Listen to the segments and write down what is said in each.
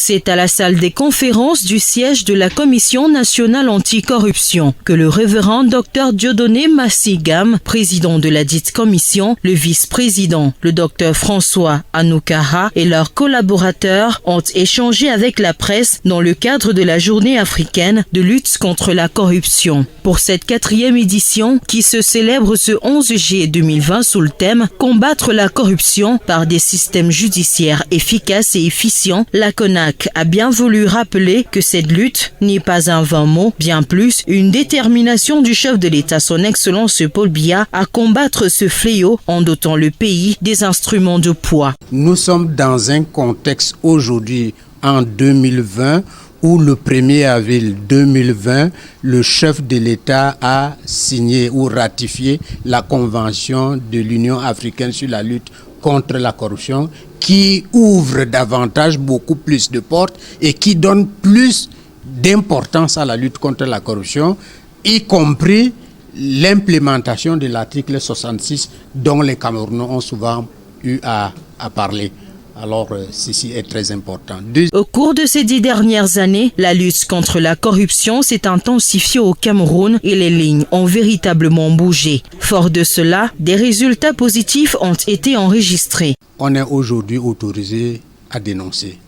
C'est à la salle des conférences du siège de la Commission nationale anticorruption que le révérend Dr Dieudonné Massigam, président de la dite commission, le vice-président, le Dr François Anoukara et leurs collaborateurs ont échangé avec la presse dans le cadre de la journée africaine de lutte contre la corruption. Pour cette 4e édition qui se célèbre ce 11 juillet 2020 sous le thème « Combattre la corruption par des systèmes judiciaires efficaces et efficients », la CONAC a bien voulu rappeler que cette lutte n'est pas un vain mot, bien plus une détermination du chef de l'État, son Excellence Paul Biya, à combattre ce fléau en dotant le pays des instruments de poids. Nous sommes dans un contexte aujourd'hui en 2020 où le 1er avril 2020, le chef de l'État a signé ou ratifié la Convention de l'Union africaine sur la lutte contre la corruption qui ouvre davantage, beaucoup plus de portes et qui donne plus d'importance à la lutte contre la corruption, y compris l'implémentation de l'article 66 dont les Camerounais ont souvent eu à parler. Alors, ceci est très important. Au cours de ces 10 dernières années, la lutte contre la corruption s'est intensifiée au Cameroun et les lignes ont véritablement bougé. Fort de cela, des résultats positifs ont été enregistrés. On est aujourd'hui autorisé à dénoncer.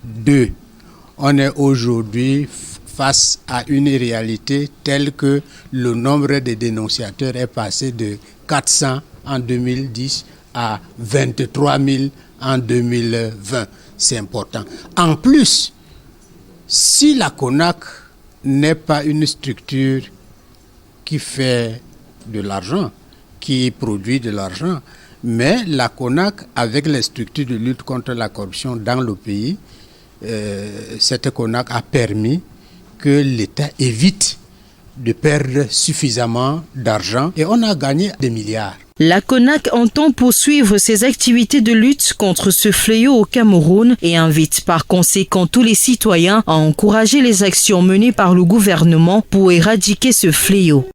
2. On est aujourd'hui face à une réalité telle que le nombre de dénonciateurs est passé de 400 en 2010 à 23 000 en 2020. C'est important. En plus, si la CONAC n'est pas une structure qui fait de l'argent, qui produit de l'argent, mais la CONAC, avec les structures de lutte contre la corruption dans le pays, cette CONAC a permis que l'État évite de perdre suffisamment d'argent et on a gagné des milliards. La CONAC entend poursuivre ses activités de lutte contre ce fléau au Cameroun et invite par conséquent tous les citoyens à encourager les actions menées par le gouvernement pour éradiquer ce fléau.